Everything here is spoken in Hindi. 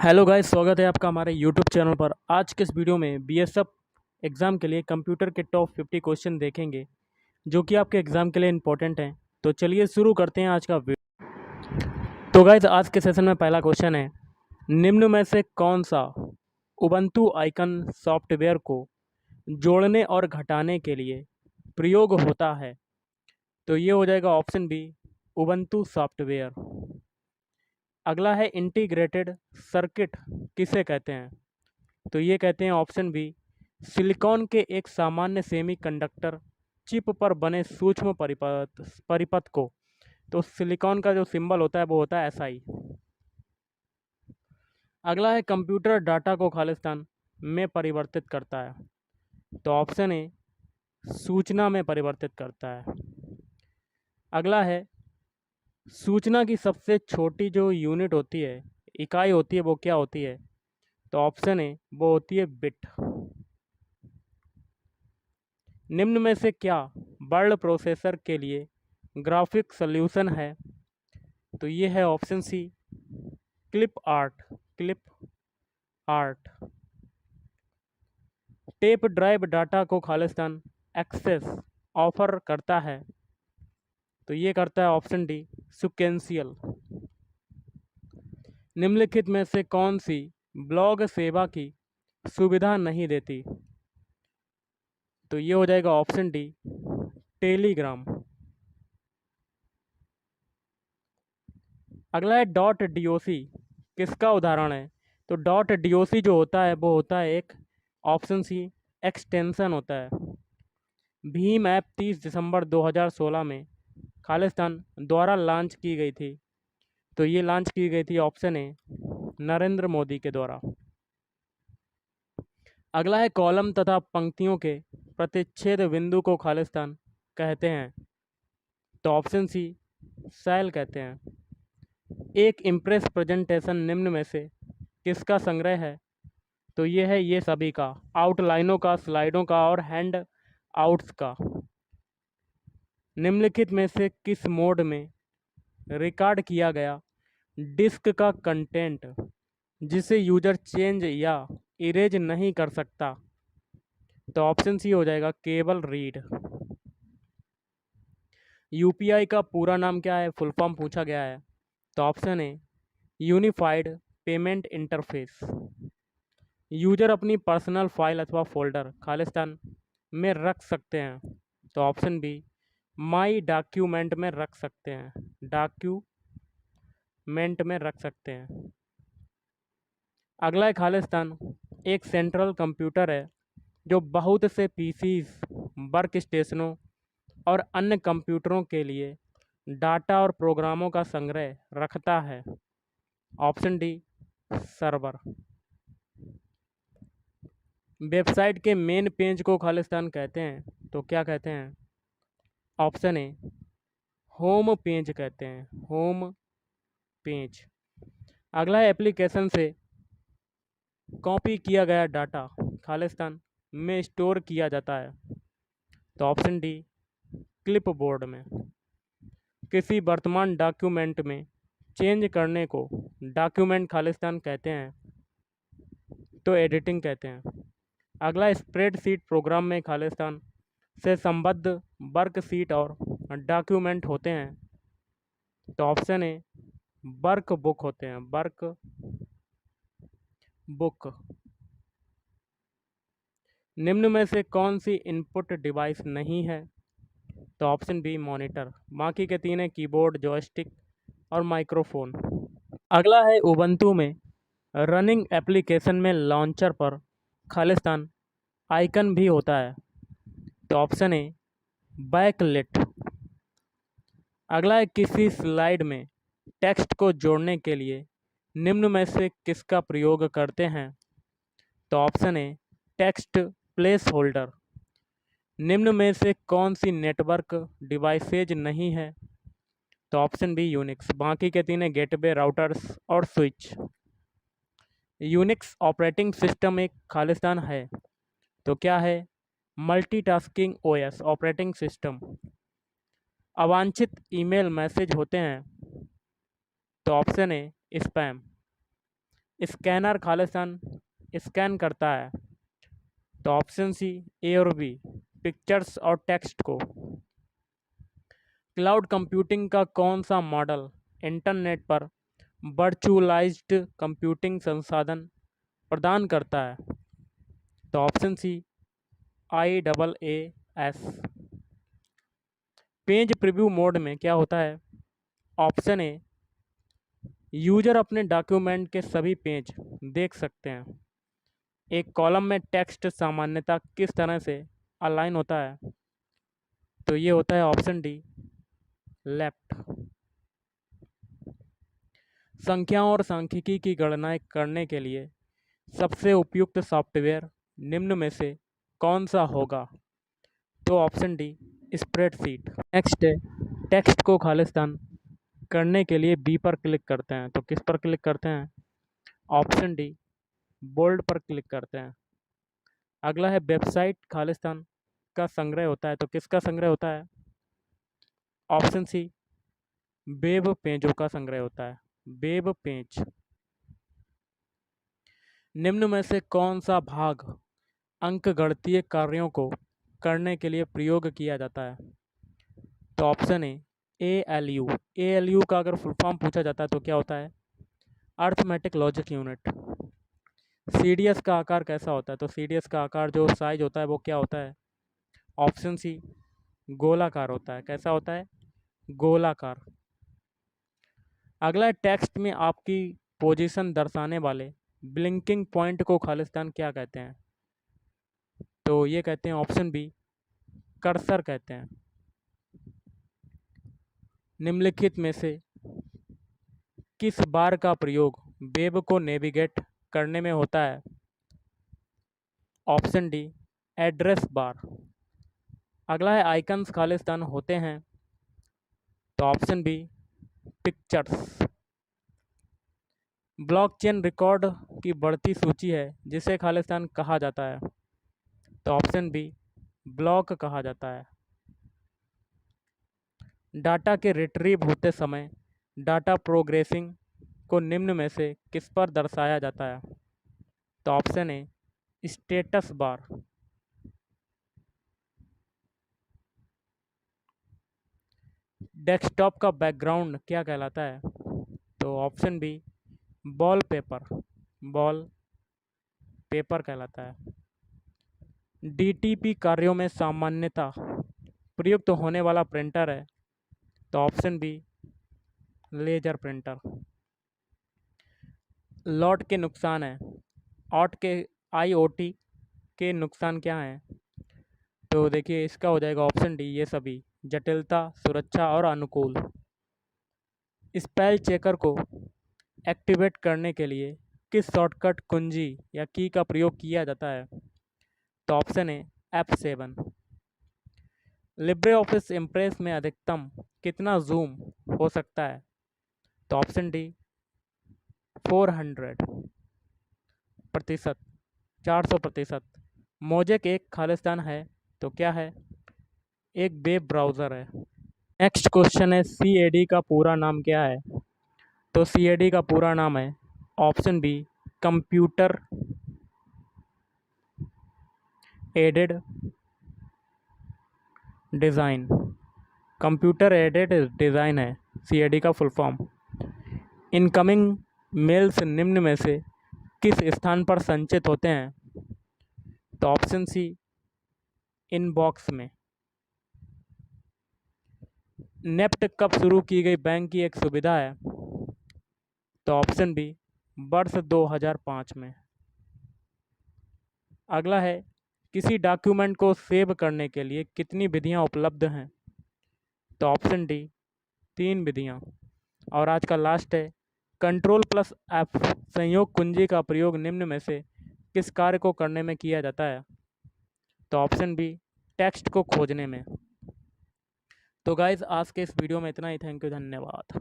हेलो गाइस, स्वागत है आपका हमारे यूट्यूब चैनल पर। आज के इस वीडियो में बीएसएफ एग्ज़ाम के लिए कंप्यूटर के टॉप 50 क्वेश्चन देखेंगे जो कि आपके एग्ज़ाम के लिए इम्पोर्टेंट हैं। तो चलिए शुरू करते हैं आज का वीडियो। तो गाइस, आज के सेशन में पहला क्वेश्चन है, निम्न में से कौन सा उबंटू आइकन सॉफ्टवेयर को जोड़ने और घटाने के लिए प्रयोग होता है? तो ये हो जाएगा ऑप्शन बी, उबंटू सॉफ्टवेयर। अगला है, इंटीग्रेटेड सर्किट किसे कहते हैं? तो ये कहते हैं ऑप्शन बी, सिलिकॉन के एक सामान्य सेमीकंडक्टर चिप पर बने सूक्ष्म परिपथ को। तो सिलिकॉन का जो सिंबल होता है वो होता है एसआई। अगला है, कंप्यूटर डाटा को खालिस्तान में परिवर्तित करता है। तो ऑप्शन ए, सूचना में परिवर्तित करता है। अगला है, सूचना की सबसे छोटी जो यूनिट होती है, इकाई होती है, वो क्या होती है? तो ऑप्शन ए, वो होती है बिट। निम्न में से क्या वर्ड प्रोसेसर के लिए ग्राफिक सॉल्यूशन है? तो ये है option C, clip art. Clip art. Tape drive data को खालिस्तान एक्सेस ऑफर करता है। तो ये करता है ऑप्शन डी, सिक्वेंशियल। निम्नलिखित में से कौन सी ब्लॉग सेवा की सुविधा नहीं देती? तो ये हो जाएगा ऑप्शन डी, टेलीग्राम। अगला है, डॉट डीओसी किसका उदाहरण है? तो डॉट डीओसी जो होता है वो होता है एक, ऑप्शन सी, एक्सटेंशन होता है। भीम ऐप 30 दिसंबर 2016 में खालिस्तान द्वारा लॉन्च की गई थी। तो ये लॉन्च की गई थी ऑप्शन ए, नरेंद्र मोदी के द्वारा। अगला है, कॉलम तथा पंक्तियों के प्रतिच्छेद बिंदु को खालिस्तान कहते हैं। तो ऑप्शन सी, सेल कहते हैं। एक इम्प्रेस प्रेजेंटेशन निम्न में से किसका संग्रह है? तो ये है ये सभी का, आउटलाइनों का, स्लाइडों का और हैंड आउट्स का। निम्नलिखित में से किस मोड में रिकॉर्ड किया गया डिस्क का कंटेंट जिसे यूजर चेंज या इरेज नहीं कर सकता? तो ऑप्शन सी हो जाएगा, केवल रीड। यूपीआई का पूरा नाम क्या है, फुल फॉर्म पूछा गया है। तो ऑप्शन ए, यूनिफाइड पेमेंट इंटरफेस। यूजर अपनी पर्सनल फाइल अथवा फोल्डर खालिस्तान में रख सकते हैं। तो ऑप्शन बी, माई डॉक्यूमेंट में रख सकते हैं। डॉक्यूमेंट में रख सकते हैं। अगला है, खालिस्तान एक सेंट्रल कंप्यूटर है जो बहुत से पीसीज, वर्क स्टेशनों और अन्य कंप्यूटरों के लिए डाटा और प्रोग्रामों का संग्रह रखता है। Option D, server. वेबसाइट के मेन पेज को खालिस्तान कहते हैं। तो क्या कहते हैं? ऑप्शन ए, होम पेज कहते हैं। Home page. अगला है, एप्लीकेशन से कॉपी किया गया डाटा खालिस्तान में स्टोर किया जाता है। तो ऑप्शन डी, क्लिपबोर्ड में। किसी वर्तमान डॉक्यूमेंट में चेंज करने को डॉक्यूमेंट खालिस्तान कहते हैं। तो एडिटिंग कहते हैं। अगला, स्प्रेडशीट प्रोग्राम में खालिस्तान से संबद्ध वर्कशीट और डॉक्यूमेंट होते हैं। तो ऑप्शन ए, वर्क बुक होते हैं। Work book. निम्न में से कौन सी इनपुट डिवाइस नहीं है? तो ऑप्शन बी, मॉनिटर। बाकी के तीन है, कीबोर्ड, जॉयस्टिक और माइक्रोफोन। अगला है, उबंटू में रनिंग एप्लीकेशन में लॉन्चर पर खालिस्तान आइकन भी होता है। तो ऑप्शन ए, बैकलिट। अगला है, किसी स्लाइड में टेक्स्ट को जोड़ने के लिए निम्न में से किसका प्रयोग करते हैं? तो ऑप्शन ए, टेक्स्ट प्लेस होल्डर। निम्न में से कौन सी नेटवर्क डिवाइसेज नहीं है? तो ऑप्शन बी, यूनिक्स। बाकी के तीन है, गेटवे, राउटर्स और स्विच। यूनिक्स ऑपरेटिंग सिस्टम एक खालिस्तान है। तो क्या है? Multitasking OS operating system. अवांछित ईमेल मैसेज होते हैं। तो ऑप्शन ए, स्पैम। स्कैनर खालिस्तान स्कैन करता है। तो ऑप्शन सी ए और बी, पिक्चर्स और टेक्स्ट को। क्लाउड कंप्यूटिंग का कौन सा मॉडल इंटरनेट पर वर्चुअलाइज्ड कंप्यूटिंग संसाधन प्रदान करता है? तो option C IaaS। Page preview mode में क्या होता है? ऑप्शन ए, यूजर अपने डॉक्यूमेंट के सभी पेज देख सकते हैं। एक कॉलम में टेक्स्ट सामान्यतः किस तरह से अलाइन होता है? तो ये होता है ऑप्शन डी, लेफ्ट। संख्याओं और सांख्यिकी की गणनाएं करने के लिए सबसे उपयुक्त सॉफ्टवेयर निम्न में से कौन सा होगा? तो ऑप्शन डी, स्प्रेडशीट। नेक्स्ट है, टेक्स्ट को खालिस्तान करने के लिए बी पर क्लिक करते हैं तो किस पर क्लिक करते हैं? ऑप्शन डी, बोल्ड पर क्लिक करते हैं। अगला है, वेबसाइट खालिस्तान का संग्रह होता है तो किसका संग्रह होता है? ऑप्शन सी, वेब पेजों का संग्रह होता है, वेब पेज। निम्न में से कौन सा भाग अंकगणितीय कार्यों को करने के लिए प्रयोग किया जाता है? तो ऑप्शन ए, ALU। ALU का अगर फुल फॉर्म पूछा जाता है तो क्या होता है? Arithmetic logic unit. CDS का आकार कैसा होता है? तो CDS का आकार जो साइज होता है वो क्या होता है? ऑप्शन सी, गोलाकार होता है। कैसा होता है? गोलाकार। अगला है, टेक्स्ट में आपकी पोजीशन दर्शाने वाले ब्लिंकिंग पॉइंट को खालिस्तान क्या कहते हैं? तो ये कहते हैं ऑप्शन बी, कर्सर कहते हैं। निम्नलिखित में से किस बार का प्रयोग वेब को नेविगेट करने में होता है? Option D, address bar. अगला है, आइकन्स खालिस्तान होते हैं तो option B, pictures. Blockchain record की बढ़ती सूची है जिसे खालिस्तान कहा जाता है? तो ऑप्शन बी, ब्लॉक कहा जाता है। डाटा के रिट्रीव होते समय डाटा प्रोग्रेसिंग को निम्न में से किस पर दर्शाया जाता है? तो option A, status bar. Desktop का बैकग्राउंड क्या कहलाता है? तो option B, wallpaper. Wall paper कहलाता है। DTP कार्यों में सामान्यतः प्रयुक्त होने वाला प्रिंटर है? तो ऑप्शन बी, लेजर प्रिंटर। लॉट के नुकसान है, ऑट के IoT के नुकसान क्या हैं? तो देखिए इसका हो जाएगा ऑप्शन डी, ये सभी। जटिलता, सुरक्षा और अनुकूल। स्पेल चेकर को एक्टिवेट करने के लिए किस शॉर्टकट कुंजी या की का प्रयोग किया जाता है? तो ऑप्शन ए, F7। लिब्रे ऑफिस इम्प्रेस में अधिकतम कितना जूम हो सकता है? तो ऑप्शन डी, 400%, 400%। मोजेक एक खालिस्तान है तो क्या है? एक वेब ब्राउज़र है। नेक्स्ट क्वेश्चन है, CAD का पूरा नाम क्या है? तो CAD का पूरा नाम है option B, computer aided design. Computer aided design है CAD का फुल फॉर्म। इनकमिंग मेल्स निम्न में से किस स्थान पर संचित होते हैं? तो ऑप्शन सी, इनबॉक्स में। नेफ्ट कब शुरू की गई बैंक की एक सुविधा है? तो ऑप्शन बी, वर्ष 2005 में। अगला है, किसी डॉक्यूमेंट को सेव करने के लिए कितनी विधियां उपलब्ध हैं? तो ऑप्शन डी, 3 विधियां। और आज का लास्ट है, Ctrl+F संयोग कुंजी का प्रयोग निम्न में से किस कार्य को करने में किया जाता है? तो ऑप्शन बी, टेक्स्ट को खोजने में। तो गाइज़ आज के इस वीडियो में इतना ही। थैंक यू, धन्यवाद।